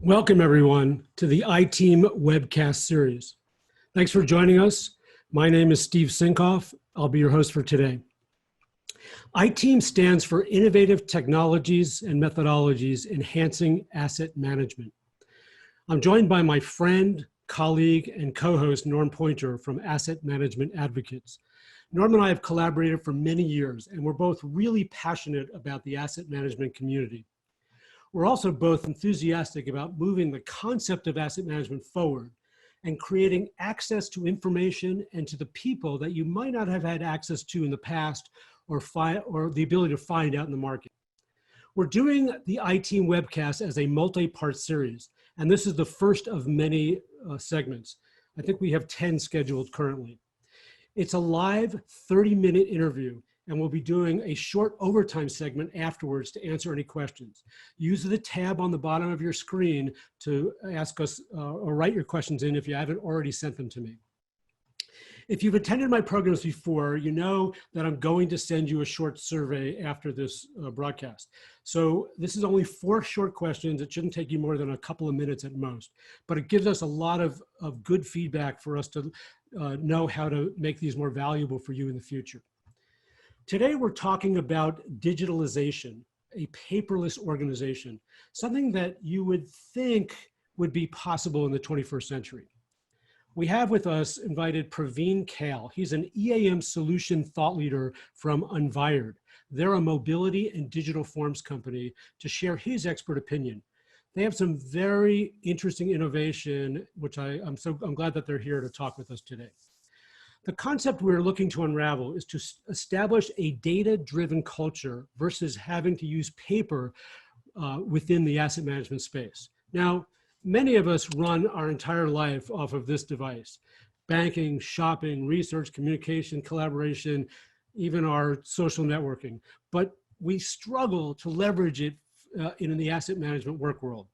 Welcome, everyone, to the iTEAM Webcast Series. Thanks for joining us. My name is Steve Sinkoff. I'll be your host for today. iTEAM stands for Innovative Technologies and Methodologies Enhancing Asset Management. I'm joined by my friend, colleague, and co-host Norm Poynter from Asset Management Advocates. Norm and I have collaborated for many years, and we're both really passionate about the asset management community. We're also both enthusiastic about moving the concept of asset management forward and creating access to information and to the people that you might not have had access to in the past or the ability to find out in the market. We're doing the iTEAM webcast as a multi-part series, and this is the first of many segments. I think we have 10 scheduled currently. It's a live 30-minute interview, and we'll be doing a short overtime segment afterwards to answer any questions. Use the tab on the bottom of your screen to ask us or write your questions in if you haven't already sent them to me. If you've attended my programs before, you know that I'm going to send you a short survey after this broadcast. So this is only 4 short questions. It shouldn't take you more than a couple of minutes at most, but it gives us a lot of good feedback for us to know how to make these more valuable for you in the future. Today, we're talking about digitalization, a paperless organization, something that you would think would be possible in the 21st century. We have with us invited Praveen Kale. He's an EAM solution thought leader from Unvired. They're a mobility and digital forms company to share his expert opinion. They have some very interesting innovation, which I'm glad that they're here to talk with us today. The concept we're looking to unravel is to establish a data-driven culture versus having to use paper within the asset management space. Now, many of us run our entire life off of this device: banking, shopping, research, communication, collaboration, even our social networking. But we struggle to leverage it in the asset management work world.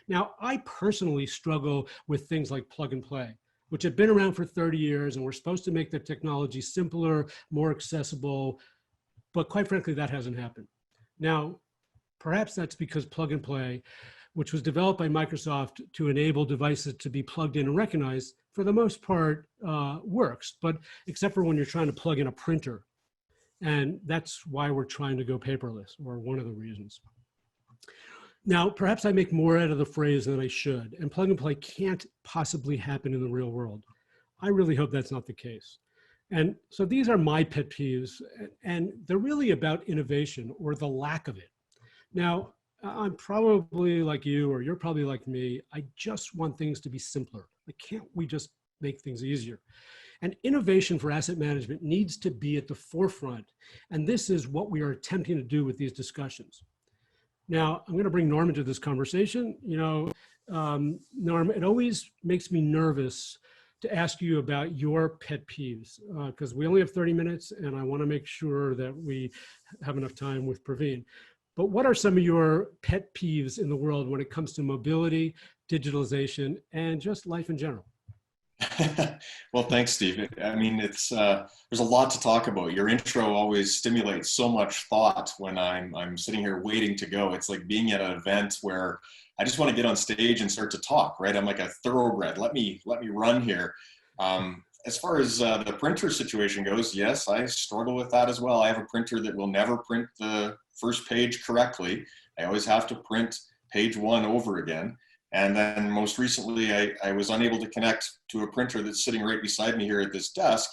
Now, I personally struggle with things like plug and play, which have been around for 30 years, and we're supposed to make the technology simpler, more accessible, but quite frankly, that hasn't happened. Now, perhaps that's because plug and play, which was developed by Microsoft to enable devices to be plugged in and recognized, for the most part, works, but except for when you're trying to plug in a printer. And that's why we're trying to go paperless, or one of the reasons. Now, perhaps I make more out of the phrase than I should, and plug and play can't possibly happen in the real world. I really hope that's not the case. And so these are my pet peeves, and they're really about innovation or the lack of it. Now, I'm probably like you, or you're probably like me. I just want things to be simpler. Like, can't we just make things easier? And innovation for asset management needs to be at the forefront. And this is what we are attempting to do with these discussions. Now, I'm going to bring Norm into this conversation. You know, Norm, it always makes me nervous to ask you about your pet peeves, because we only have 30 minutes, and I want to make sure that we have enough time with Praveen. But what are some of your pet peeves in the world when it comes to mobility, digitalization, and just life in general? Well, thanks, Steve. I mean, there's a lot to talk about. Your intro always stimulates so much thought when I'm sitting here waiting to go. It's like being at an event where I just want to get on stage and start to talk, right? I'm like a thoroughbred. Let me run here. As far as the printer situation goes, yes, I struggle with that as well. I have a printer that will never print the first page correctly. I always have to print page 1 over again. And then most recently, I was unable to connect to a printer that's sitting right beside me here at this desk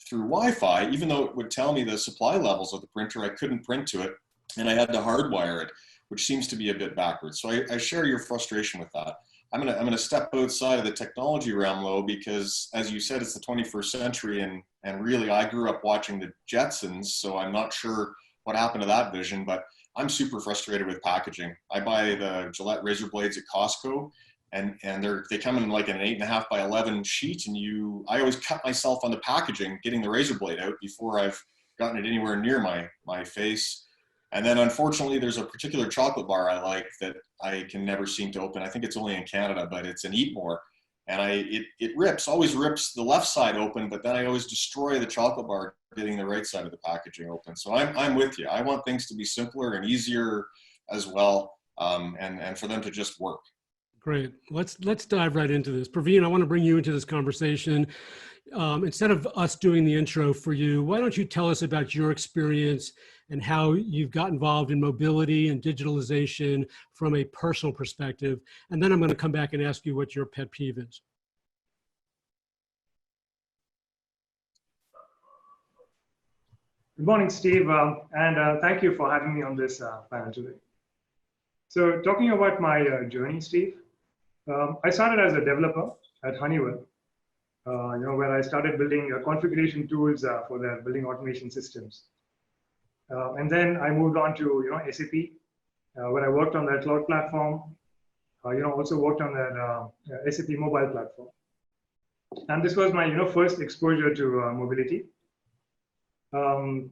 through Wi-Fi, even though it would tell me the supply levels of the printer. I couldn't print to it, and I had to hardwire it, which seems to be a bit backwards. So I share your frustration with that. I'm gonna step outside of the technology realm, though, because as you said, it's the 21st century, and really I grew up watching the Jetsons, so I'm not sure what happened to that vision, but I'm super frustrated with packaging. I buy the Gillette razor blades at Costco, and they come in like an 8.5 by 11 sheet, and I always cut myself on the packaging getting the razor blade out before I've gotten it anywhere near my face. And then unfortunately, there's a particular chocolate bar I like that I can never seem to open. I think it's only in Canada, but it's an Eat More. And it always rips the left side open, but then I always destroy the chocolate bar getting the right side of the packaging open. So I'm with you. I want things to be simpler and easier as well, and for them to just work. Great. Let's dive right into this. Praveen, I want to bring you into this conversation. Instead of us doing the intro for you, why don't you tell us about your experience and how you've got involved in mobility and digitalization from a personal perspective? And then I'm going to come back and ask you what your pet peeve is. Good morning, Steve, and thank you for having me on this panel today. So talking about my journey, Steve, I started as a developer at Honeywell, where I started building configuration tools for their building automation systems. And then I moved on to SAP, where I worked on their cloud platform. Also worked on their SAP mobile platform. And this was my first exposure to mobility. And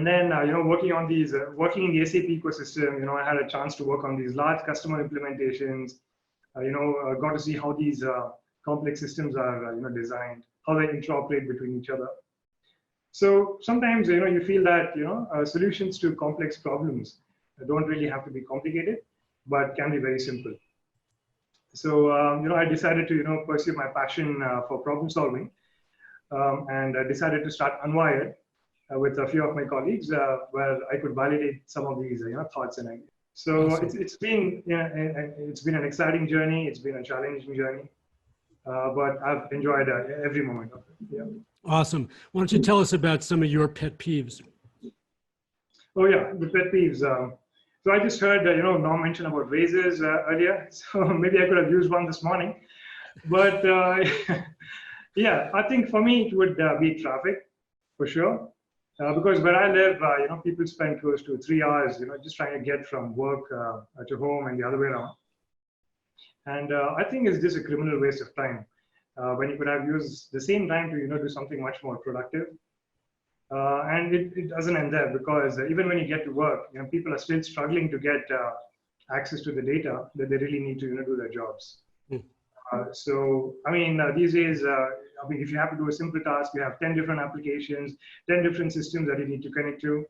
then, working on these, working in the SAP ecosystem, I had a chance to work on these large customer implementations. Got to see how these complex systems are, designed, how they interoperate between each other. So sometimes, you feel that, solutions to complex problems don't really have to be complicated, but can be very simple. So, I decided to, pursue my passion for problem solving, and I decided to start Unvired with a few of my colleagues, where I could validate some of these, thoughts and ideas. So Awesome. it's been an exciting journey. It's been a challenging journey, but I've enjoyed every moment of it. Yeah. Awesome. Why don't you tell us about some of your pet peeves? Oh yeah, the pet peeves. So I just heard Norm mention about raises earlier. So maybe I could have used one this morning, but yeah, I think for me it would be traffic for sure. Because where I live, people spend close to 3 hours, just trying to get from work to home and the other way around. And I think it's just a criminal waste of time when you could have used the same time to, do something much more productive. And it doesn't end there, because even when you get to work, people are still struggling to get access to the data that they really need to, do their jobs. So, I mean, these days, if you have to do a simple task, you have 10 different applications, 10 different systems that you need to connect to.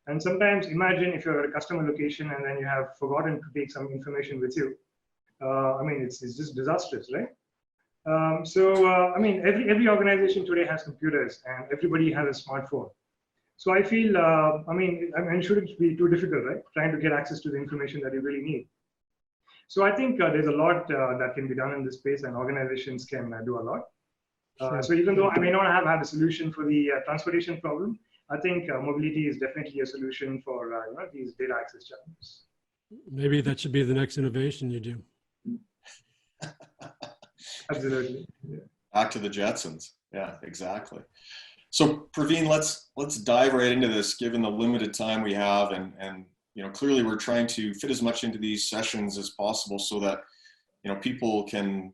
And sometimes imagine if you're at a customer location and then you have forgotten to take some information with you. I mean, it's just disastrous, right? I mean, every organization today has computers and everybody has a smartphone. So I feel, it shouldn't be too difficult, right? Trying to get access to the information that you really need. So I think there's a lot that can be done in this space, and organizations can do a lot. Sure. So even though I may not have had a solution for the transportation problem, I think mobility is definitely a solution for these data access challenges. Maybe that should be the next innovation you do. Absolutely. Yeah. Back to the Jetsons. Yeah, exactly. So Praveen, let's dive right into this, given the limited time we have, and clearly we're trying to fit as much into these sessions as possible so that people can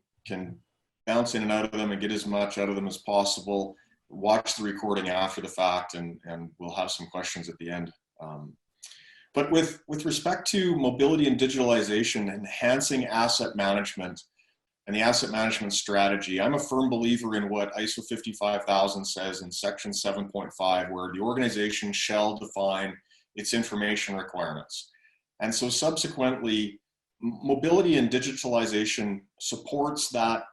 bounce in and out of them and get as much out of them as possible. Watch the recording after the fact, and we'll have some questions at the end. But with respect to mobility and digitalization, enhancing asset management and the asset management strategy, I'm a firm believer in what ISO 55000 says in section 7.5, where the organization shall define its information requirements. And so subsequently, mobility and digitalization supports that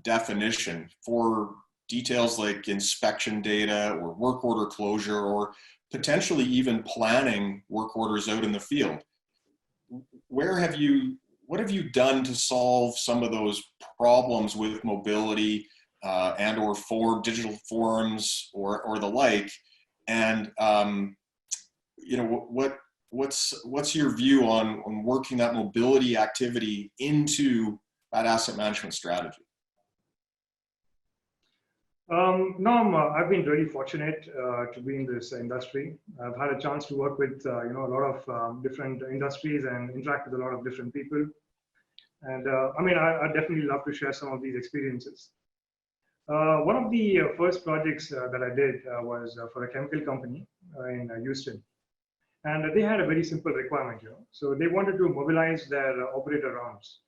definition for details like inspection data or work order closure, or potentially even planning work orders out in the field. What have you done to solve some of those problems with mobility and or digital forms or the like? And what's your view on working that mobility activity into that asset management strategy? Norm, I've been really fortunate to be in this industry. I've had a chance to work with a lot of different industries and interact with a lot of different people. And I definitely love to share some of these experiences. One of the first projects that I did was for a chemical company in Houston. And they had a very simple requirement, So they wanted to mobilize their operator arms,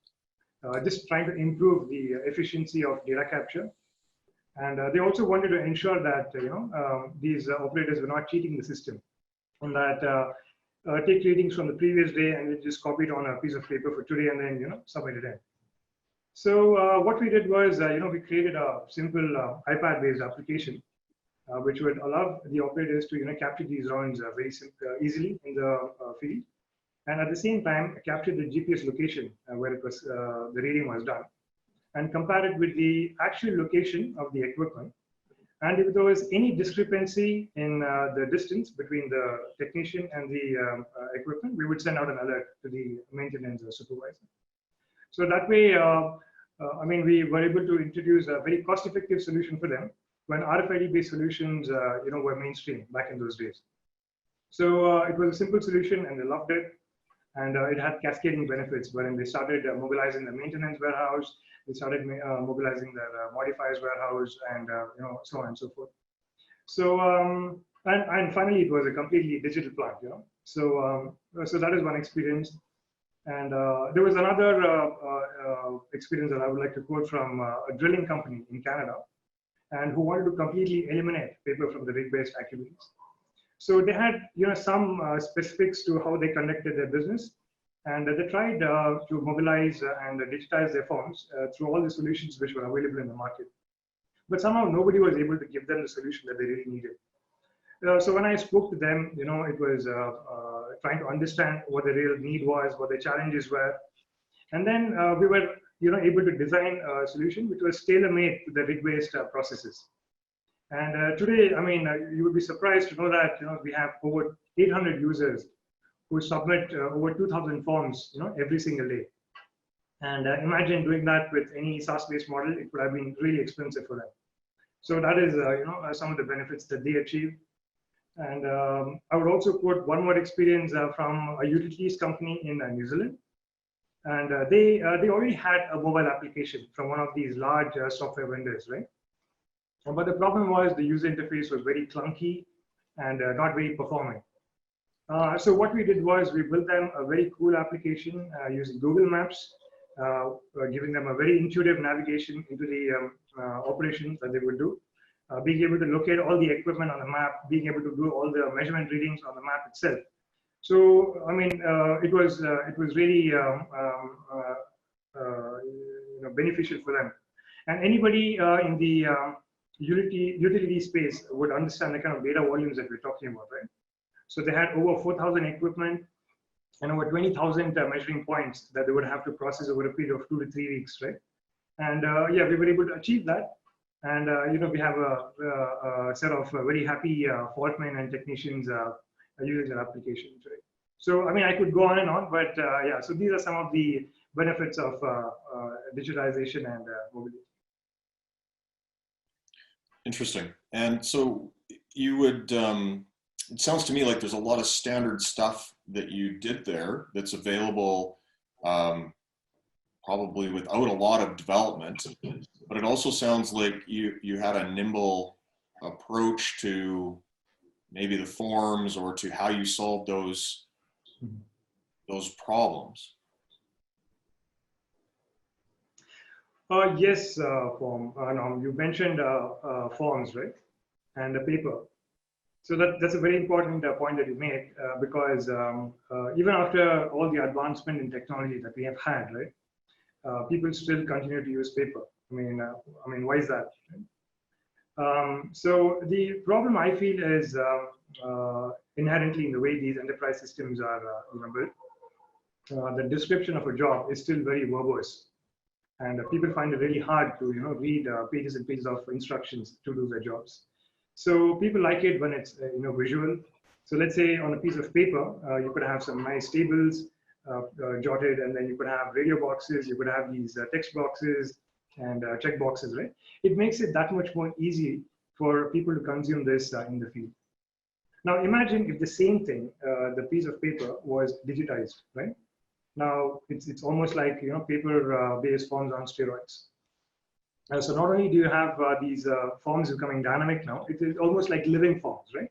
just trying to improve the efficiency of data capture. And they also wanted to ensure that these operators were not cheating the system, and that take readings from the previous day and we just copy it on a piece of paper for today and then, submit it in. So what we did was, we created a simple iPad-based application, which would allow the operators to, capture these rounds very easily in the field, and at the same time capture the GPS location where it was the reading was done, and compare it with the actual location of the equipment. And if there was any discrepancy in the distance between the technician and the equipment, we would send out an alert to the maintenance supervisor. So that way, we were able to introduce a very cost-effective solution for them when RFID-based solutions, were mainstream back in those days. So it was a simple solution, and they loved it. And it had cascading benefits when they started mobilizing the maintenance warehouse, they started mobilizing their modifiers warehouse, and so on and so forth. So and finally, it was a completely digital plant. So so that is one experience. And there was another experience that I would like to quote from a drilling company in Canada, and who wanted to completely eliminate paper from the rig-based activities. So they had, some specifics to how they conducted their business, and they tried to mobilize and digitize their forms through all the solutions which were available in the market. But somehow nobody was able to give them the solution that they really needed. So when I spoke to them, it was trying to understand what the real need was, what the challenges were, and then we were, able to design a solution which was tailor-made to the rig-based processes. And today, you would be surprised to know that we have over 800 users who submit over 2,000 forms, every single day. And imagine doing that with any SaaS-based model; it would have been really expensive for them. So that is, some of the benefits that they achieve. And I would also quote one more experience from a utilities company in New Zealand. And they already had a mobile application from one of these large software vendors, right? But the problem was the user interface was very clunky and not very performing. So what we did was we built them a very cool application using Google Maps, giving them a very intuitive navigation into the operations that they would do, being able to locate all the equipment on the map, being able to do all the measurement readings on the map itself. So it was really beneficial for them, and anybody in the utility space would understand the kind of data volumes that we're talking about, right? So they had over 4,000 equipment and over 20,000 measuring points that they would have to process over a period of 2 to 3 weeks, right? And we were able to achieve that. And we have a set of very happy faultmen and technicians using that application today. So I could go on and on, but so these are some of the benefits of digitization and mobility. Interesting. And so you would, it sounds to me like there's a lot of standard stuff that you did there that's available probably without a lot of development, but it also sounds like you had a nimble approach to maybe the forms or to how you solved those problems. Yes, you mentioned forms, right? And the paper. So that's a very important point that you made because even after all the advancement in technology that we have had, right, people still continue to use paper. Why is that? So the problem I feel is inherently in the way these enterprise systems are built. The description of a job is still very verbose, and people find it really hard to read pages and pages of instructions to do their jobs. So people like it when it's visual. So let's say on a piece of paper, you could have some nice tables jotted, and then you could have radio boxes, you could have these text boxes and check boxes, right? It makes it that much more easy for people to consume this in the field. Now imagine if the same thing, the piece of paper was digitized, right? Now it's almost like paper-based forms on steroids. So not only do you have these forms becoming dynamic now, it is almost like living forms, right?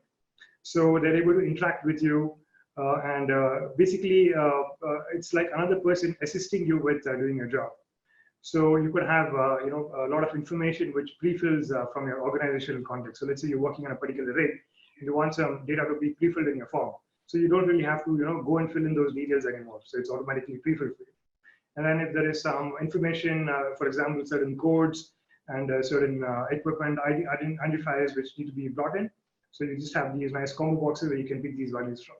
So they're able to interact with you, and basically it's like another person assisting you with doing your job. So you could have a lot of information which pre-fills from your organizational context. So let's say you're working on a particular rig, and you want some data to be pre-filled in your form. So you don't really have to, go and fill in those details anymore. So it's automatically pre-filled for you. And then if there is some information, for example, certain codes and certain equipment identifiers which need to be brought in, so you just have these nice combo boxes where you can pick these values from.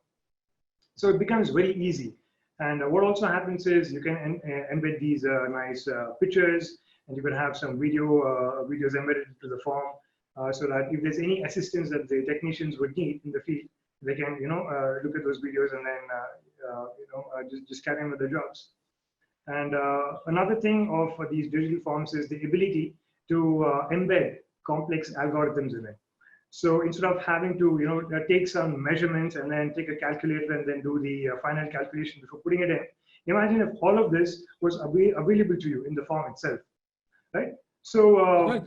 So it becomes very easy. And what also happens is you can embed these nice pictures, and you can have some videos embedded into the form, so that if there's any assistance that the technicians would need in the field, they can look at those videos and then just carry on with the jobs. And another thing of these digital forms is the ability to embed complex algorithms in it. So instead of having to take some measurements and then take a calculator and then do the final calculation before putting it in, imagine if all of this was available to you in the form itself, right? So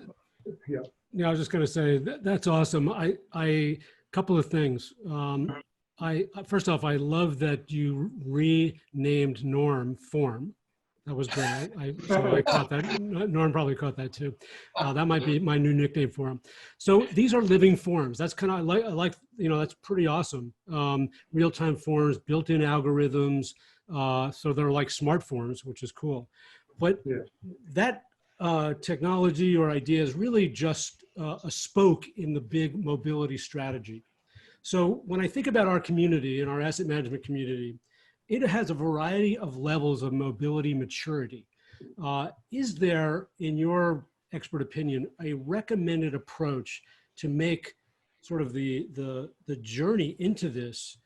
yeah. Yeah, I was just going to say that's awesome. I couple of things. First off, I love that you renamed Norm Form. That was great. So I caught that. Norm probably caught that too. That might be my new nickname for him. So these are living forms. That's kind of, I like, that's pretty awesome. Real-time forms, built-in algorithms. So they're like smart forms, which is cool. But yeah. That technology or idea is really just a spoke in the big mobility strategy. So when I think about our community and our asset management community, it has a variety of levels of mobility maturity. Is there, in your expert opinion, a recommended approach to make sort of the journey into this,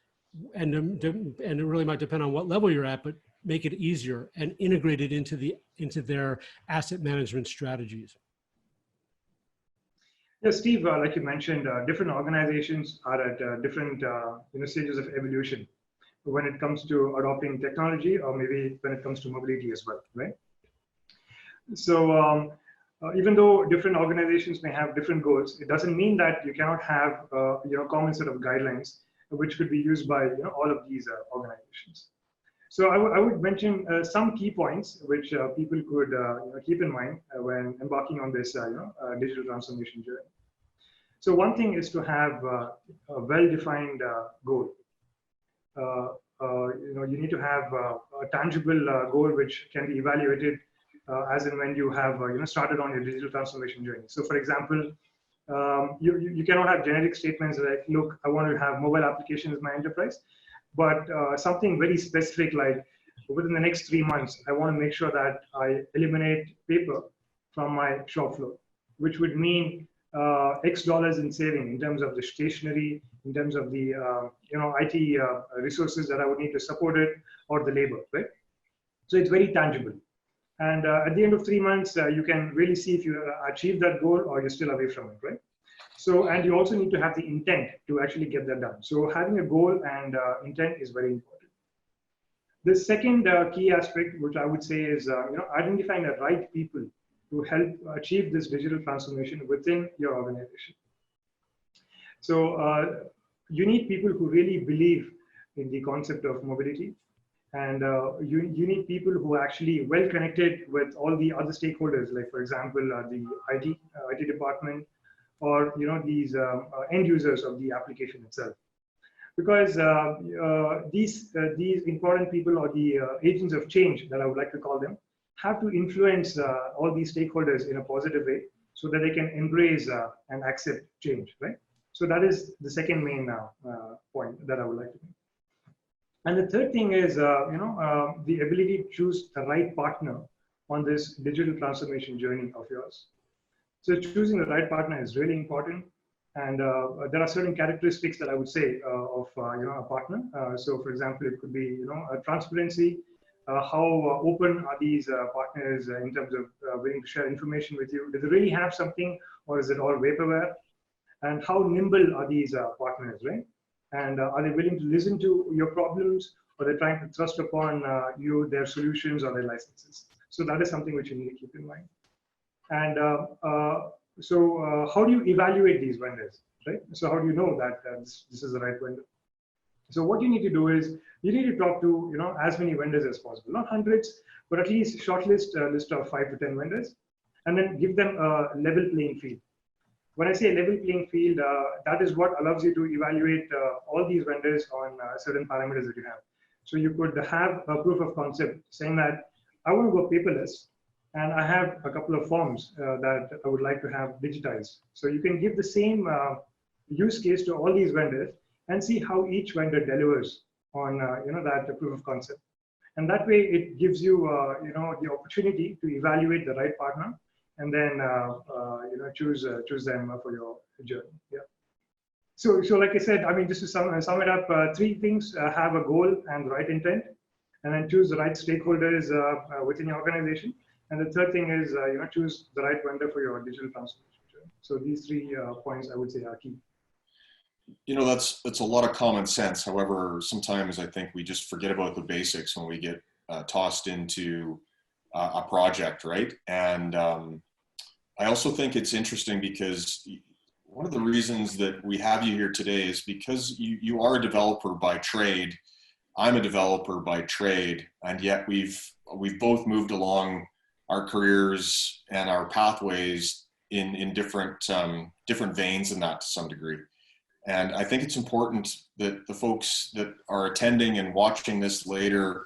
and it really might depend on what level you're at, but make it easier and integrate it into their asset management strategies? Yeah, Steve, like you mentioned, different organizations are at different stages of evolution when it comes to adopting technology, or maybe when it comes to mobility as well, right? So even though different organizations may have different goals, it doesn't mean that you cannot have common set of guidelines which could be used by all of these organizations. So I would mention some key points which people could keep in mind when embarking on this digital transformation journey. So one thing is to have a well-defined goal. You need to have a tangible goal which can be evaluated as and when you have started on your digital transformation journey. So for example, you cannot have generic statements like, look, I want to have mobile applications in my enterprise, but something very specific like, within the next 3 months, I want to make sure that I eliminate paper from my shop floor, which would mean X dollars in saving in terms of the stationery, in terms of the IT resources that I would need to support it, or the labor, right? So it's very tangible. And at the end of 3 months, you can really see if you achieve that goal or you're still away from it, right? So, and you also need to have the intent to actually get that done. So having a goal and intent is very important. The second key aspect, which I would say is, identifying the right people to help achieve this digital transformation within your organization. So you need people who really believe in the concept of mobility, and you need people who are actually well connected with all the other stakeholders, like for example the IT department, or these end users of the application itself, because these important people, or the agents of change that I would like to call them, have to influence all these stakeholders in a positive way so that they can embrace and accept change, right? So that is the second main point that I would like to make. And the third thing is, the ability to choose the right partner on this digital transformation journey of yours. So choosing the right partner is really important. And there are certain characteristics that I would say of a partner. So for example, it could be transparency. How open are these partners in terms of willing to share information with you? Do they really have something, or is it all vaporware? And how nimble are these partners, right? And are they willing to listen to your problems, or they're trying to thrust upon you their solutions or their licenses? So that is something which you need to keep in mind. And so how do you evaluate these vendors, right? So how do you know that this is the right vendor? So what you need to do is you need to talk to as many vendors as possible, not hundreds, but at least shortlist a list of 5 to 10 vendors, and then give them a level playing field. when I say level playing field, that is what allows you to evaluate all these vendors on certain parameters that you have. So you could have a proof of concept saying that I want to go paperless, and I have a couple of forms that I would like to have digitized. So you can give the same use case to all these vendors and see how each vendor delivers on that proof of concept. And that way, it gives you the opportunity to evaluate the right partner, and then choose them for your journey. Yeah. So like I said, I mean, just to sum it up, three things: have a goal and the right intent, and then choose the right stakeholders within your organization. And the third thing is choose the right vendor for your digital transformation journey. So these 3 points I would say are key. That's a lot of common sense. However, sometimes I think we just forget about the basics when we get tossed into a project, right? And I also think it's interesting because one of the reasons that we have you here today is because you are a developer by trade. I'm a developer by trade, and yet we've both moved along our careers and our pathways in different veins in that to some degree. And I think it's important that the folks that are attending and watching this later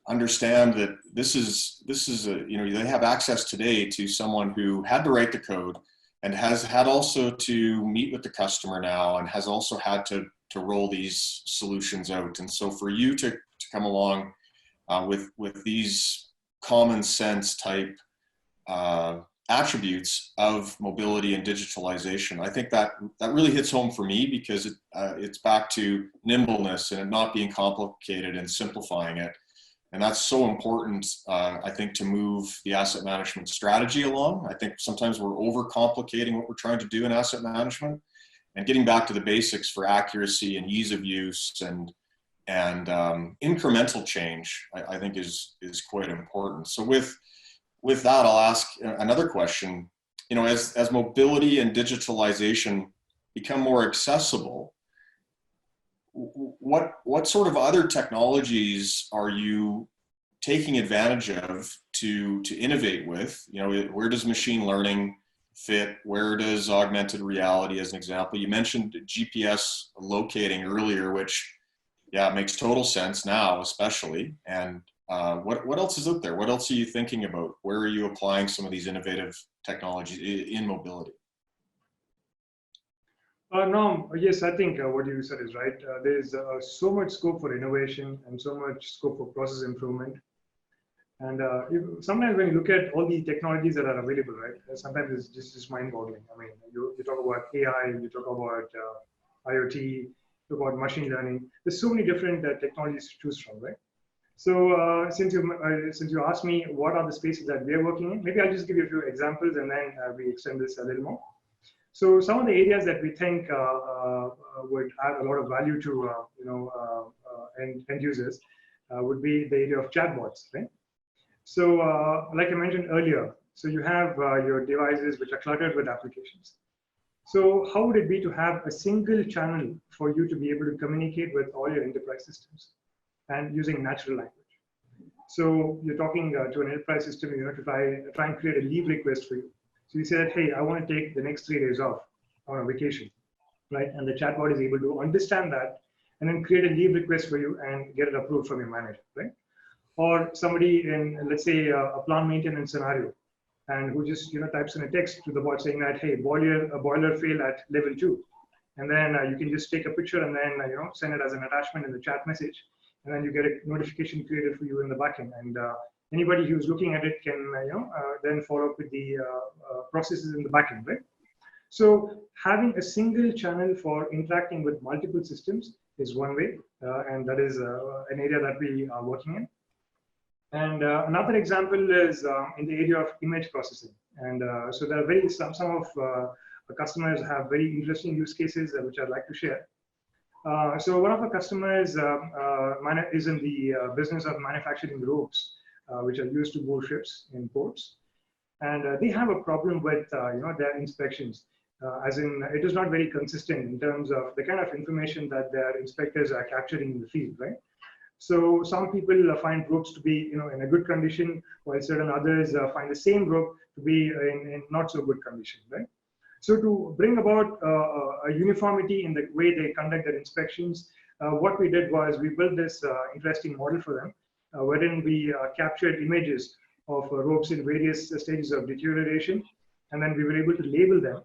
understand that this is they have access today to someone who had to write the code and has had also to meet with the customer now and has also had to roll these solutions out. And so for you to come along with these common sense type attributes of mobility and digitalization, I think that really hits home for me, because it's back to nimbleness and it not being complicated and simplifying it. And that's so important, I think, to move the asset management strategy along. I think sometimes we're overcomplicating what we're trying to do in asset management, and getting back to the basics for accuracy and ease of use and incremental change, I think is quite important. So with that, I'll ask another question. As mobility and digitalization become more accessible, what sort of other technologies are you taking advantage of to innovate with? Where does machine learning fit? Where does augmented reality, as an example? You mentioned GPS locating earlier, which makes total sense now, especially. And what else is out there? What else are you thinking about? Where are you applying some of these innovative technologies in mobility? No, yes, I think what you said is right. There's so much scope for innovation and so much scope for process improvement. And sometimes when you look at all the technologies that are available, right, sometimes it's just mind-boggling. I mean, you talk about AI, you talk about IoT, you talk about machine learning. There's so many different technologies to choose from, right? So since you asked me what are the spaces that we're working in, maybe I'll just give you a few examples and then we extend this a little more. So some of the areas that we think would add a lot of value to end users would be the area of chatbots, right? So like I mentioned earlier, so you have your devices which are cluttered with applications. So how would it be to have a single channel for you to be able to communicate with all your enterprise systems and using natural language? So you're talking to an enterprise system, to try and create a leave request for you. So you say that, hey, I want to take the next 3 days off on a vacation, right? And the chatbot is able to understand that and then create a leave request for you and get it approved from your manager, right? Or somebody in, let's say, a plant maintenance scenario, and who just types in a text to the bot saying that, hey, boiler failed at level 2, and then you can just take a picture and then send it as an attachment in the chat message, and then you get a notification created for you in the backend, and anybody who's looking at it can then follow up with the processes in the backend, right? So having a single channel for interacting with multiple systems is one way, and that is an area that we are working in. And another example is in the area of image processing. And so there are some of the customers have very interesting use cases which I'd like to share. So one of our customers is in the business of manufacturing ropes, which are used to board ships in ports. And they have a problem with their inspections, as in it is not very consistent in terms of the kind of information that their inspectors are capturing in the field, right? So some people find ropes to be in a good condition, while certain others find the same rope to be in not so good condition, right? So to bring about a uniformity in the way they conduct their inspections, what we did was we built this interesting model for them, wherein we captured images of ropes in various stages of deterioration, and then we were able to label them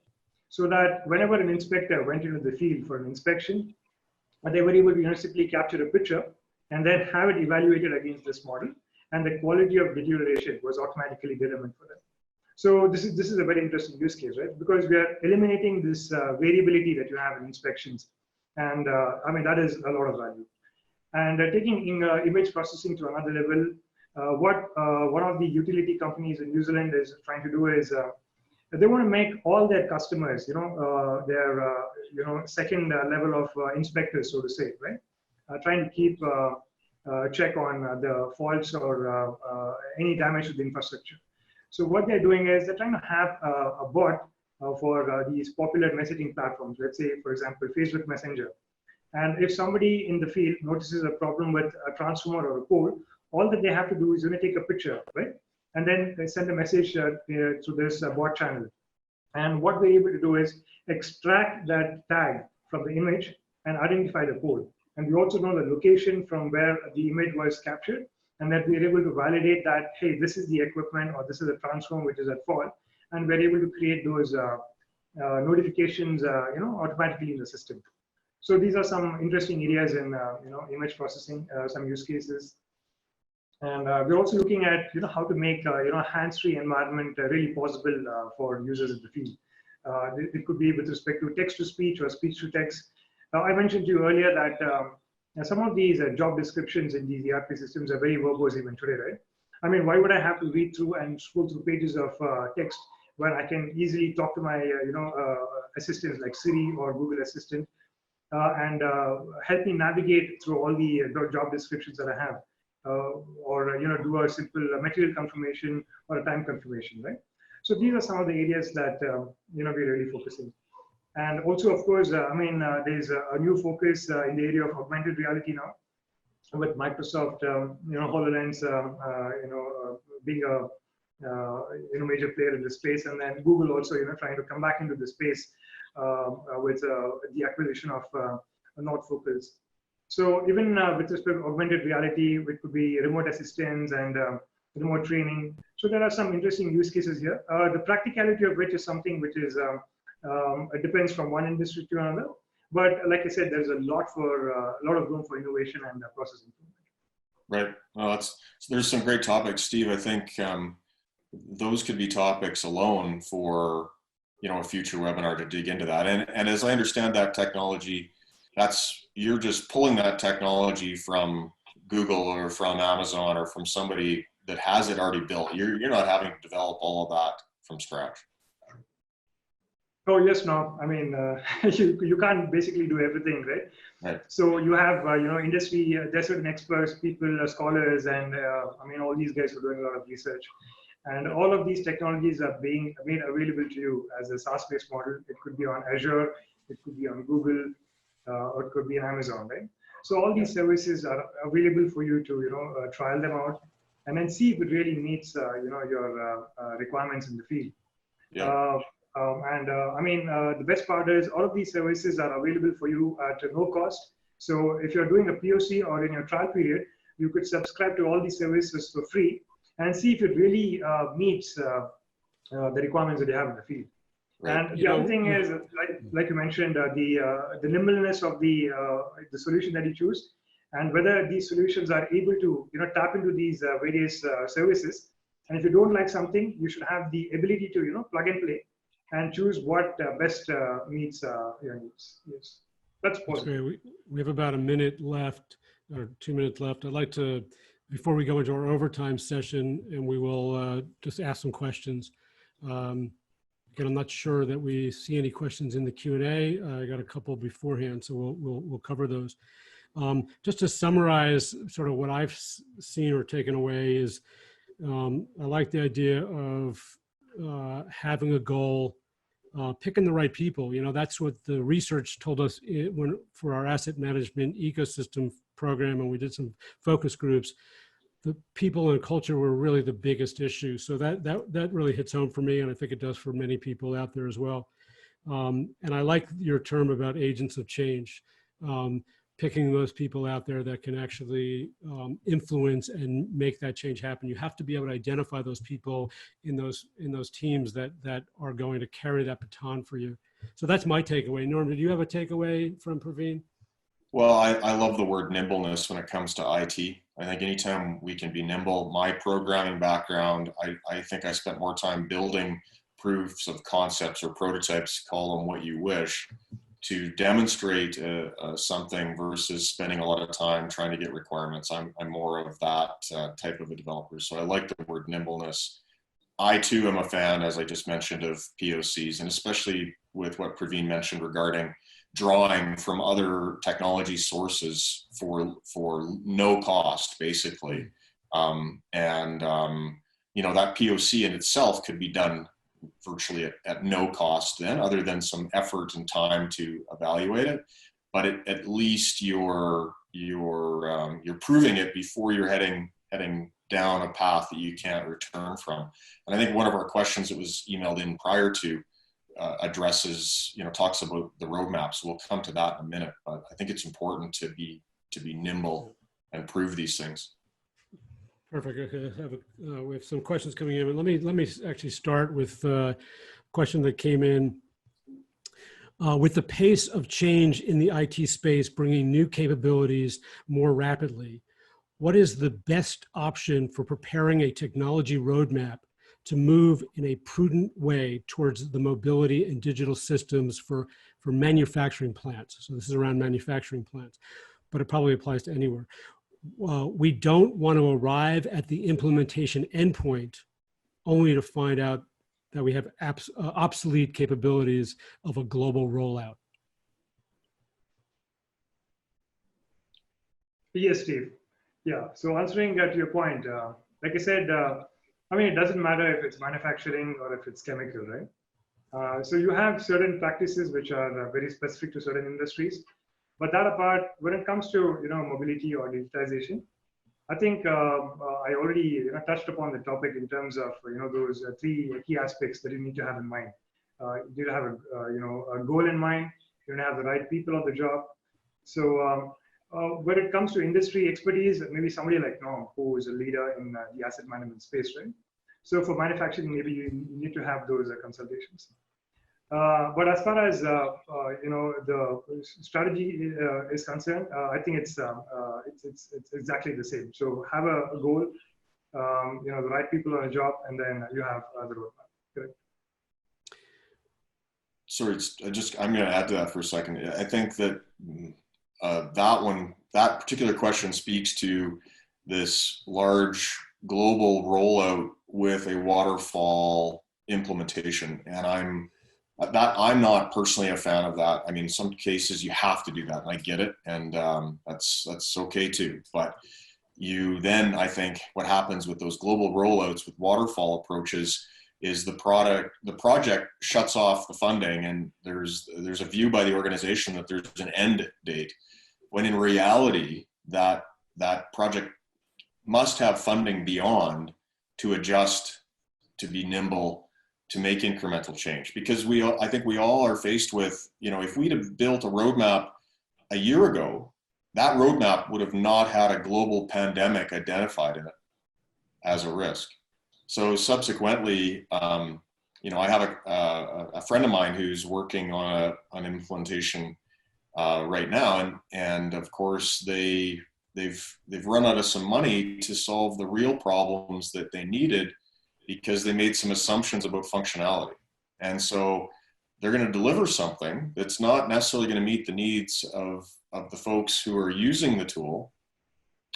so that whenever an inspector went into the field for an inspection, they were able to simply capture a picture and then have it evaluated against this model, and the quality of deterioration was automatically determined for them. So this is a very interesting use case, right? Because we are eliminating this variability that you have in inspections, and I mean that is a lot of value. And taking image processing to another level, what one of the utility companies in New Zealand is trying to do is they want to make all their customers, their second level of inspectors, so to say, right? Trying to keep check on the faults or any damage to the infrastructure. So what they're doing is they're trying to have a bot for these popular messaging platforms. Let's say, for example, Facebook Messenger. And if somebody in the field notices a problem with a transformer or a pole, all that they have to do is take a picture, right? And then they send a message through this bot channel. And what we're able to do is extract that tag from the image and identify the pole. And we also know the location from where the image was captured, and that we're able to validate that, hey, this is the equipment or this is a transformer which is at fault. And we're able to create those notifications automatically in the system. So these are some interesting areas in image processing, some use cases. And we're also looking at how to make hands-free environment really possible for users in the field. It could be with respect to text-to-speech or speech-to-text. I mentioned to you earlier that some of these job descriptions in these ERP systems are very verbose even today, right? I mean, why would I have to read through and scroll through pages of text when I can easily talk to my assistants like Siri or Google Assistant and help me navigate through all the job descriptions that I have, or do a simple material confirmation or a time confirmation, right? So these are some of the areas that we're really focusing. And also, of course, there's a new focus in the area of augmented reality now, with Microsoft, HoloLens, being a major player in the space, and then Google also, trying to come back into the space with the acquisition of Northfocals. So even with respect to augmented reality, it could be remote assistance and remote training. So there are some interesting use cases here. The practicality of which is something which is it depends from one industry to another. But like I said, there's a lot of room for innovation and process improvement. Right. Well, there's some great topics, Steve. I think those could be topics alone for a future webinar to dig into that. And as I understand that technology, you're just pulling that technology from Google or from Amazon or from somebody that has it already built. You're not having to develop all of that from scratch. Oh yes, no. I mean, you can't basically do everything, right? Right. So you have industry, there's certain experts, people, scholars, and all these guys are doing a lot of research. And all of these technologies are being made available to you as a SaaS-based model. It could be on Azure, it could be on Google, or it could be on Amazon, right? So all these services are available for you to trial them out and then see if it really meets your requirements in the field. Yeah. The best part is all of these services are available for you at no cost. So if you're doing a POC or in your trial period, you could subscribe to all these services for free and see if it really meets the requirements that you have in the field. Right. And the other thing is, like you mentioned, the nimbleness of the solution that you choose, and whether these solutions are able to tap into these various services. And if you don't like something, you should have the ability to plug and play and choose what best meets your needs. Yes, that's possible. We have about a minute left, or 2 minutes left. I'd like to, before we go into our overtime session, and we will just ask some questions. Again, I'm not sure that we see any questions in the Q&A. I got a couple beforehand, so we'll cover those. Just to summarize sort of what I've seen or taken away is, I like the idea of having a goal, picking the right people. That's what the research told us for our asset management ecosystem program, and we did some focus groups. The people and culture were really the biggest issue. So that really hits home for me, and I think it does for many people out there as well. And I like your term about agents of change, picking those people out there that can actually influence and make that change happen. You have to be able to identify those people in those teams that are going to carry that baton for you. So that's my takeaway. Norm, did you have a takeaway from Praveen? Well, I love the word nimbleness when it comes to IT. I think anytime we can be nimble, my programming background, I think I spent more time building proofs of concepts or prototypes, call them what you wish, to demonstrate something versus spending a lot of time trying to get requirements. I'm more of that type of a developer. So I like the word nimbleness. I too am a fan, as I just mentioned, of POCs, and especially with what Praveen mentioned regarding drawing from other technology sources for no cost, basically. You know, that POC in itself could be done virtually at no cost then, other than some effort and time to evaluate it. But at least you're proving it before you're heading down a path that you can't return from. And I think one of our questions that was emailed in prior to addresses, you know, talks about the roadmaps. We'll come to that in a minute, but I think it's important to be nimble and prove these things. Perfect. Okay, we have some questions coming in, but let me actually start with a question that came in. With the pace of change in the IT space, bringing new capabilities more rapidly, what is the best option for preparing a technology roadmap to move in a prudent way towards the mobility and digital systems for manufacturing plants? So this is around manufacturing plants, but it probably applies to anywhere. We don't want to arrive at the implementation endpoint only to find out that we have obsolete capabilities of a global rollout. Yes, Steve. Yeah, so answering to your point, like I said, I mean, it doesn't matter if it's manufacturing or if it's chemical, right? So you have certain practices which are very specific to certain industries. But that apart, when it comes to mobility or digitization, I think I already touched upon the topic in terms of those three key aspects that you need to have in mind. You need to have a goal in mind. You need to have the right people on the job. So when it comes to industry expertise, maybe somebody like Norm, who is a leader in the asset management space, right? So for manufacturing, maybe you need to have those consultations. But as far as the strategy is concerned, I think it's exactly the same. So have a goal, the right people on a job, and then you have the roadmap. Correct? Sorry, I'm going to add to that for a second. I think that that particular question speaks to this large global rollout with a waterfall implementation, and I'm not personally a fan of that. I mean, in some cases you have to do that, and I get it, and that's okay too. But then I think what happens with those global rollouts with waterfall approaches is the project shuts off the funding, and there's a view by the organization that there's an end date, when in reality that project must have funding beyond to adjust, to be nimble, to make incremental change. Because I think we all are faced with, if we'd have built a roadmap a year ago, that roadmap would have not had a global pandemic identified in it as a risk. So subsequently, I have a friend of mine who's working on an implementation right now, and of course they've run out of some money to solve the real problems that they needed, because they made some assumptions about functionality. And so they're going to deliver something that's not necessarily going to meet the needs of the folks who are using the tool,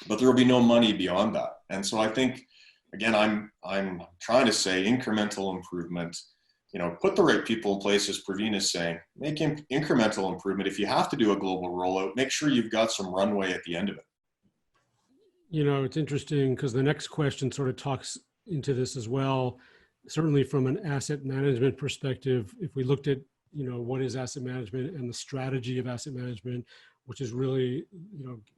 but there will be no money beyond that. And so I think, again, I'm trying to say incremental improvement, put the right people in place, as Praveen is saying, make incremental improvement. If you have to do a global rollout, make sure you've got some runway at the end of it. It's interesting because the next question sort of talks into this as well. Certainly from an asset management perspective, if we looked at, what is asset management and the strategy of asset management, which is really,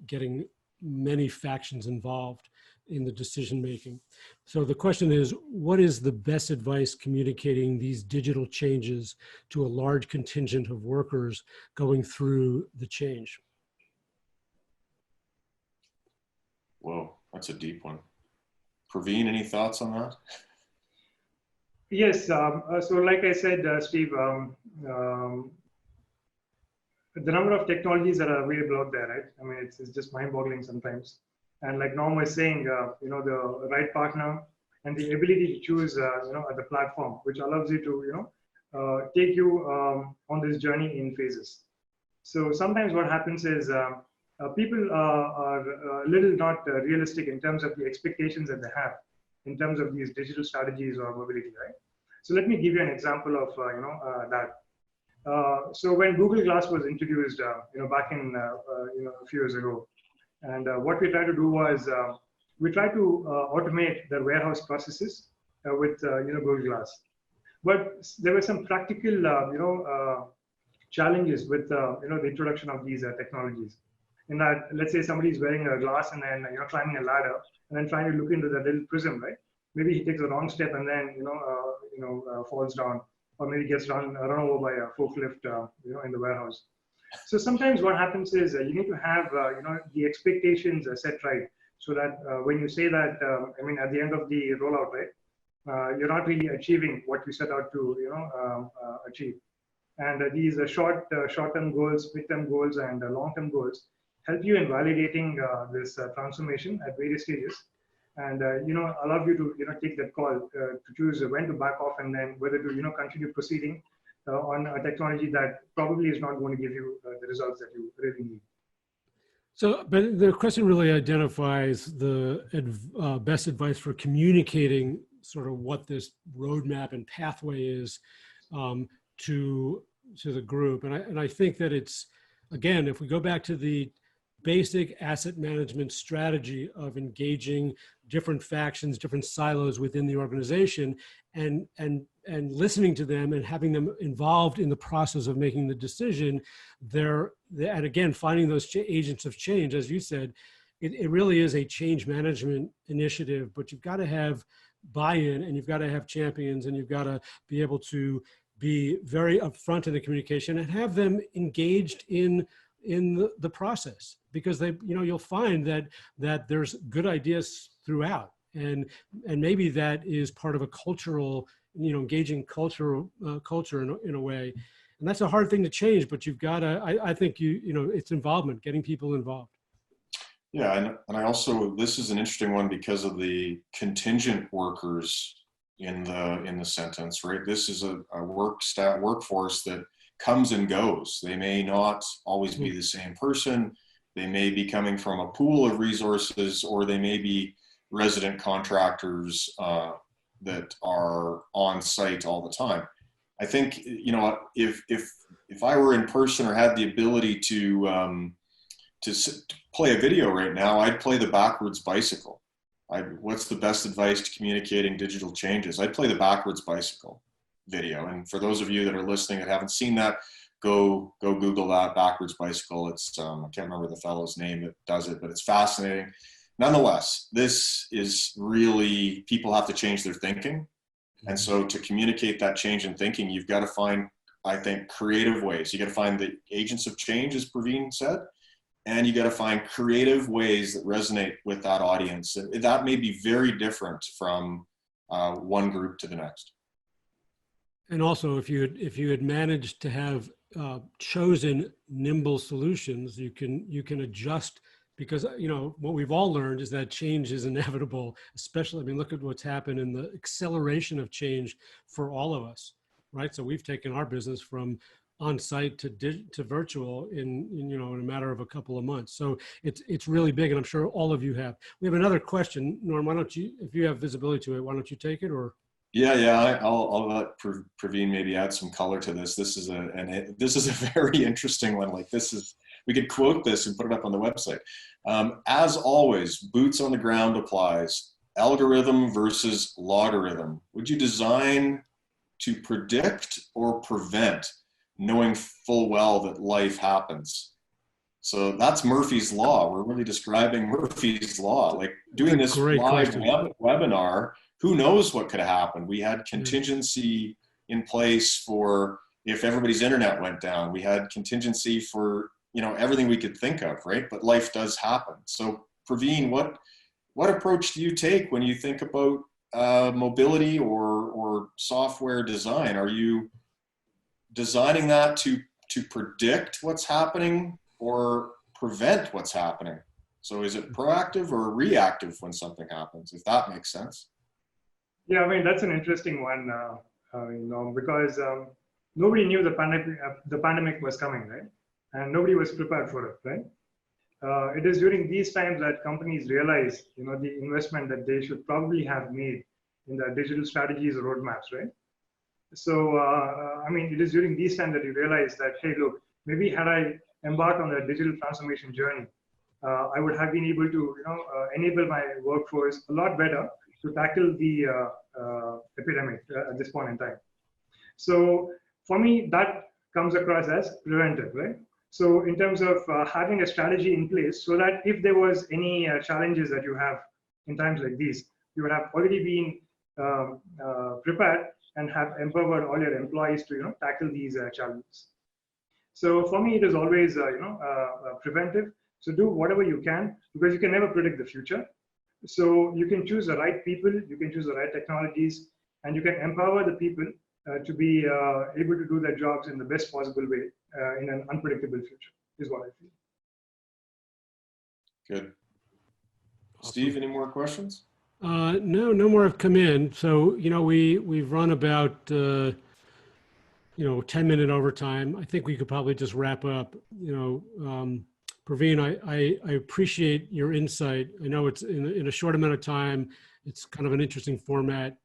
getting many factions involved. in the decision making. So the question is, what is the best advice communicating these digital changes to a large contingent of workers going through the change? Whoa, that's a deep one. Praveen, any thoughts on that? Yes. So like I said, Steve, the number of technologies that are available out there, right? I mean, it's just mind-boggling sometimes. And like Norm was saying, the right partner and the ability to choose, the platform, which allows you to, take you on this journey in phases. So sometimes what happens is people are a little not realistic in terms of the expectations that they have in terms of these digital strategies or mobility, right? So let me give you an example of that. So when Google Glass was introduced, back in a few years ago, and what we tried to do was we tried to automate the warehouse processes with Google Glass, but there were some practical challenges with the introduction of these technologies. In that, let's say somebody's wearing a glass and then climbing a ladder and then trying to look into that little prism, right? Maybe he takes the wrong step and then falls down, or maybe gets run over by a forklift in the warehouse. So sometimes what happens is you need to have the expectations set right, so that when you say that at the end of the rollout, right, you're not really achieving what you set out to achieve. And these short-term goals, mid-term goals, and long-term goals help you in validating this transformation at various stages, and allow you to take that call to choose when to back off and then whether to continue proceeding on a technology that probably is not going to give you the results that you really need. So, but the question really identifies the best advice for communicating sort of what this roadmap and pathway is to the group. And I think that it's, again, if we go back to the basic asset management strategy of engaging different factions, different silos within the organization, and listening to them and having them involved in the process of making the decision, and again, finding those agents of change, as you said, it really is a change management initiative, but you've got to have buy-in, and you've got to have champions, and you've got to be able to be very upfront in the communication and have them engaged in the process, because you'll find that there's good ideas throughout, and maybe that is part of a cultural, engaging culture in a way, and that's a hard thing to change, but you've got to, I think it's involvement, getting people involved. Yeah, and I also, this is an interesting one because of the contingent workers in the sentence, right? This is a workforce that comes and goes. They may not always be the same person. They may be coming from a pool of resources, or they may be resident contractors that are on site all the time. I think, if I were in person or had the ability to play a video right now, I'd play the backwards bicycle. What's the best advice to communicating digital changes? I'd play the backwards bicycle video. And for those of you that are listening that haven't seen that, go Google that, backwards bicycle. It's, I can't remember the fellow's name that does it, but it's fascinating. Nonetheless, this is really, people have to change their thinking. And so to communicate that change in thinking, you've got to find, I think, creative ways. You got to find the agents of change, as Praveen said, and you got to find creative ways that resonate with that audience. And that may be very different from one group to the next. And also, if you had managed to have chosen nimble solutions, you can adjust, because what we've all learned is that change is inevitable. Especially, look at what's happened in the acceleration of change for all of us, right? So we've taken our business from on-site to virtual in a matter of a couple of months. So it's really big, and I'm sure all of you have. We have another question, Norm. Why don't you, if you have visibility to it, why don't you take it? Or Yeah, I'll let Praveen maybe add some color to this. This is a very interesting one. Like, we could quote this and put it up on the website. As always, boots on the ground applies. Algorithm versus logarithm. Would you design to predict or prevent, knowing full well that life happens? So that's Murphy's Law. We're really describing Murphy's Law. Like doing this Great live question. webinar, who knows what could have happened? We had contingency in place for if everybody's internet went down. We had contingency for, you know, everything we could think of, right? But life does happen. So Praveen, what approach do you take when you think about mobility or software design? Are you designing that to predict what's happening or prevent what's happening? So is it proactive or reactive when something happens, if that makes sense? Yeah, I mean, that's an interesting one, you know, because nobody knew the pandemic was coming, right? And nobody was prepared for it, right? It is during these times that companies realize, you know, the investment that they should probably have made in their digital strategies or roadmaps, right? So, I mean, it is during these times that you realize that, hey, look, maybe had I embarked on the digital transformation journey, I would have been able to, you know, enable my workforce a lot better to tackle the epidemic at this point in time. So for me, that comes across as preventive, right? So in terms of having a strategy in place so that if there was any challenges that you have in times like these, you would have already been prepared and have empowered all your employees to, you know, tackle these challenges. So for me, it is always, you know, preventive. So do whatever you can, because you can never predict the future. So you can choose the right people, you can choose the right technologies, and you can empower the people to be able to do their jobs in the best possible way in an unpredictable future, is what I feel. Good. Steve, any more questions? No more have come in. So, you know, we've run about, you know, 10-minute overtime. I think we could probably just wrap up. You know, Praveen, I appreciate your insight. I know it's in a short amount of time. It's kind of an interesting format.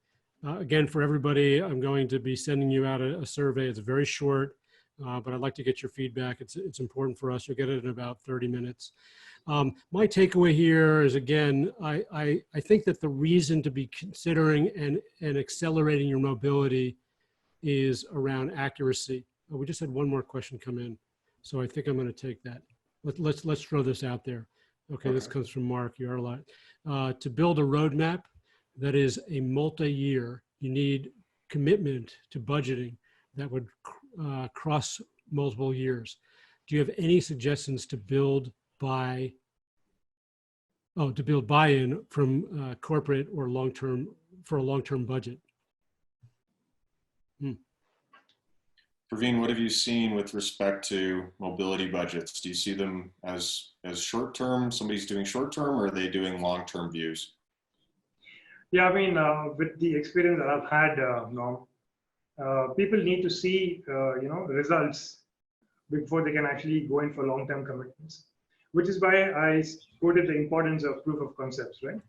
Again, for everybody, I'm going to be sending you out a survey. It's very short, but I'd like to get your feedback. It's important for us. You'll get it in about 30 minutes. My takeaway here is, again, I think that the reason to be considering and accelerating your mobility is around accuracy. Oh, we just had one more question come in, so I think I'm going to take that. Let's throw this out there. Okay, this comes from Mark Yarlott. To build a roadmap that is a multi-year, you need commitment to budgeting that would cross multiple years. Do you have any suggestions to build buy-in from corporate or long-term for a long-term budget? Praveen, what have you seen with respect to mobility budgets? Do you see them as short-term? Somebody's doing short-term, or are they doing long-term views? Yeah, I mean, with the experience that I've had, people need to see, you know, results before they can actually go in for long-term commitments, which is why I quoted the importance of proof of concepts, right?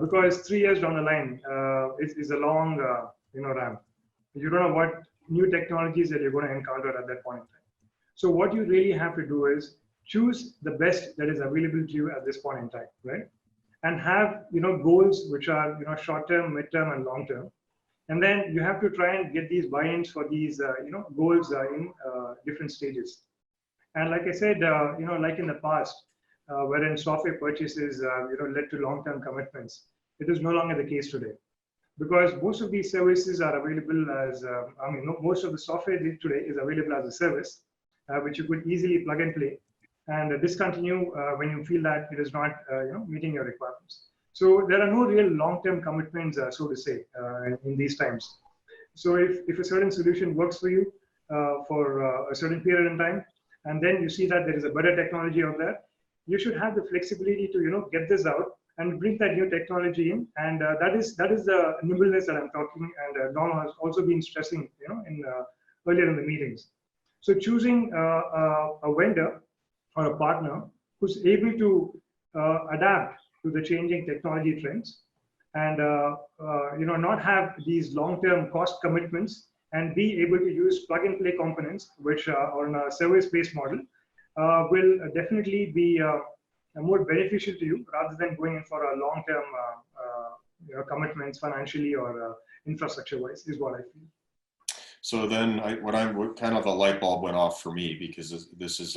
Because 3 years down the line is a long, you know, ramp. You don't know what new technologies that you're going to encounter at that point in time. So what you really have to do is choose the best that is available to you at this point in time, right? And have, you know, goals which are, you know, short-term, mid-term, and long-term. And then you have to try and get these buy-ins for these, you know, goals in different stages. And like I said, you know, like in the past, wherein software purchases, you know, led to long-term commitments, it is no longer the case today. Because most of these services are available as, I mean, most of the software today is available as a service, which you could easily plug and play and discontinue when you feel that it is not, you know, meeting your requirements. So there are no real long-term commitments, so to say, in these times. So if a certain solution works for you for a certain period in time, and then you see that there is a better technology out there, you should have the flexibility to, you know, get this out and bring that new technology in, and that is the nimbleness that I'm talking, and Don has also been stressing, you know, in earlier in the meetings. So choosing a vendor or a partner who's able to adapt to the changing technology trends, and you know, not have these long-term cost commitments, and be able to use plug-and-play components, which are on a service-based model, will definitely be more beneficial to you rather than going in for a long-term you know, commitments financially or infrastructure-wise, is what I feel. So then what kind of a light bulb went off for me, because this is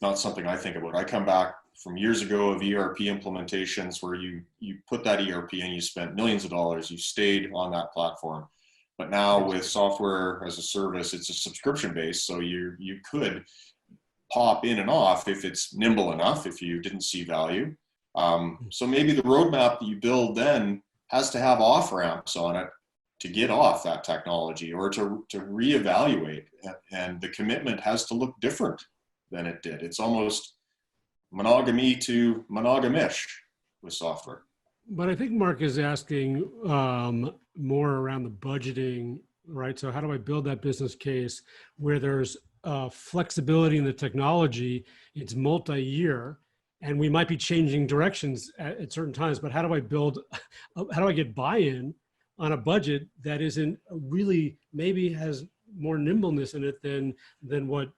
not something I think about. I come back from years ago of ERP implementations where you put that ERP and you spent millions of dollars, you stayed on that platform. But now with software as a service, it's a subscription based, so you could pop in and off if it's nimble enough, if you didn't see value. So maybe the roadmap that you build then has to have off ramps on it to get off that technology or to reevaluate, and the commitment has to look different than it did. It's almost monogamy to monogamish with software. But I think Mark is asking more around the budgeting, right? So how do I build that business case where there's flexibility in the technology? It's multi-year, and we might be changing directions at certain times, but how do I get buy-in on a budget that isn't really, maybe has more nimbleness in it than what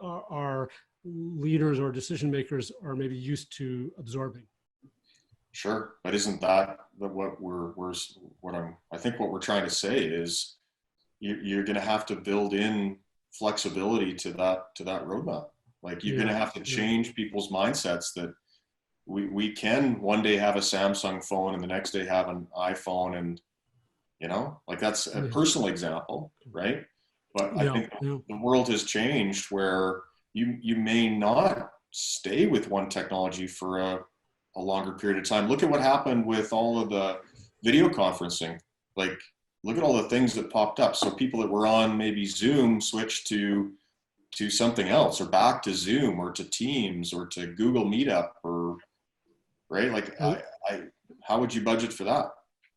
our leaders or decision makers are maybe used to absorbing? Sure, but isn't that what I think what we're trying to say is you're going to have to build in flexibility to that roadmap. Like you're going to have to change people's mindsets that we can one day have a Samsung phone and the next day have an iPhone, and like that's a personal example, right? But I think the world has changed where you may not stay with one technology for a longer period of time. Look at what happened with all of the video conferencing. Like, look at all the things that popped up. So people that were on maybe Zoom switched to something else, or back to Zoom, or to Teams, or to Google Meetup, or right. Like, how would you budget for that?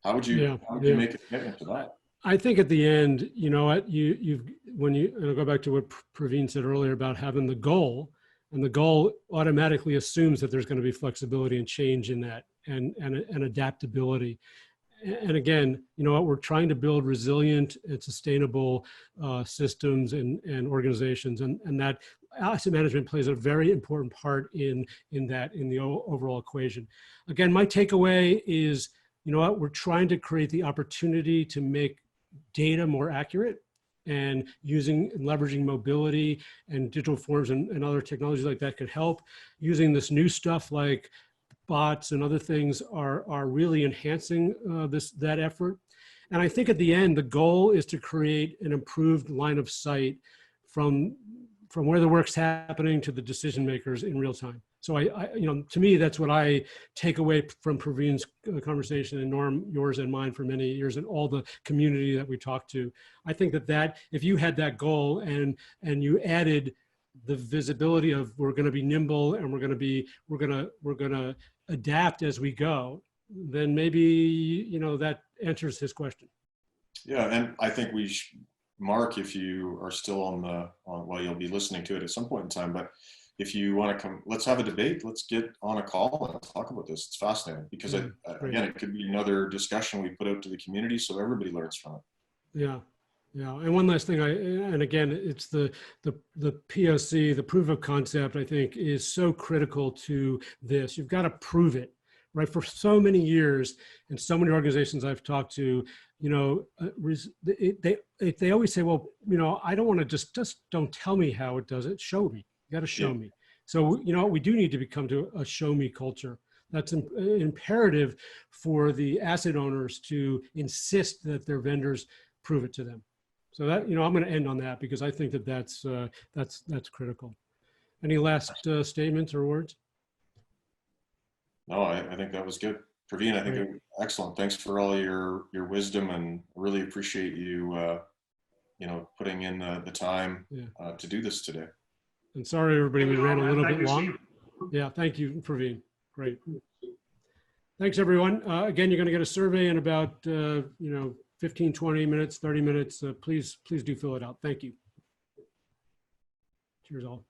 How would you make a commitment to that? I think at the end, you know what, and I'll go back to what Praveen said earlier about having the goal, and the goal automatically assumes that there's going to be flexibility and change in that, and adaptability. And again, you know what, we're trying to build resilient and sustainable systems and organizations, and that asset management plays a very important part in the overall equation. Again, my takeaway is, you know what, we're trying to create the opportunity to make data more accurate, and using and leveraging mobility and digital forms and other technologies like that could help. Using this new stuff like bots and other things are really enhancing that effort. And I think at the end, the goal is to create an improved line of sight from where the work's happening to the decision makers in real time. So to me, that's what I take away from Praveen's conversation, and Norm, yours and mine for many years, and all the community that we talked to. I think that if you had that goal and you added the visibility of we're going to be nimble and we're going to adapt as we go, then maybe that answers his question. Yeah, and I think Mark, if you are still well, you'll be listening to it at some point in time, but if you want to come, let's have a debate. Let's get on a call and talk about this. It's fascinating because again, it could be another discussion we put out to the community so everybody learns from it. Yeah. Yeah. And one last thing, and again, it's the POC, the proof of concept, I think is so critical to this. You've got to prove it, right? For so many years and so many organizations I've talked to, they always say, well, I don't want to just don't tell me how it does it. Show me. You got to show me. So, we do need to become to a show me culture. That's imperative for the asset owners to insist that their vendors prove it to them. So that, I'm going to end on that because I think that's critical. Any last statements or words? No, I think that was good. Praveen, I think excellent. Thanks for all your wisdom, and really appreciate you, putting in the time to do this today. And sorry, everybody, we ran a little bit long. Yeah, thank you, Praveen. Great. Thanks, everyone. Again, you're going to get a survey in about, 15, 20 minutes, 30 minutes. Please do fill it out. Thank you. Cheers all.